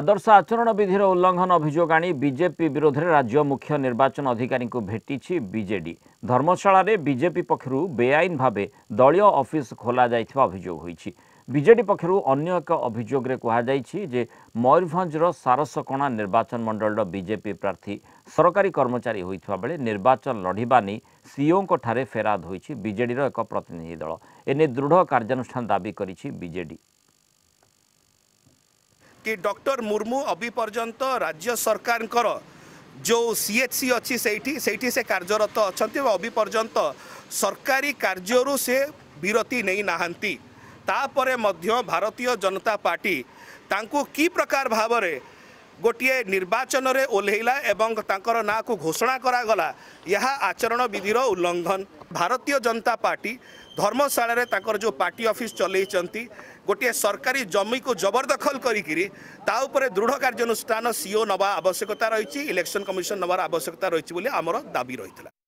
आदर्श आचरण विधिर उल्लंघन अभियोग आनी बीजेपी विरोध में राज्य मुख्य निर्वाचन अधिकारी को भेटी बीजेडी। धर्मशाला रे बीजेपी पक्षरु बेआईन भावे दलीय ऑफिस खोल जाइथिबा अभियोग होईछि। बीजेडी पक्षरु अन्य एक अभियोग रे कहा जाइछि जे मयूरभंजर सारसकणा निर्वाचन मंडल बीजेपी प्रार्थी सरकारी कर्मचारी होइथिबा बेले निर्वाचन लढिबा नै सीओ को ठारे फेराद होईछि बीजेडी रो एक प्रतिनिधि दल। एने दृढ़ कार्यानुष्ठान दाबी करिछि बीजेडी कि डॉक्टर मुर्मू अभी पर्यंत राज्य सरकार जो सीएचसी अच्छी से कार्यरत अच्छा अभी पर्यंत सरकारी कार्यरू से विरति नहीं नहांती। तापरे मध्य भारतीय जनता पार्टी तांकु की प्रकार भाव में गोटे निर्वाचन रे ओल्हेला एवं तांकर ना को घोषणा करागला यह आचरण विधिर उल्लंघन। भारतीय जनता पार्टी धर्मशाला रे तांकर जो पार्टी ऑफिस चलैचंती गोटे सरकारी जमी को जबरदखल करी ता उपरे दृढ़ कार्यानुष्ठान सीओ नवा आवश्यकता रही, इलेक्शन कमिशन नवार आवश्यकता रही आमर दाबी रही।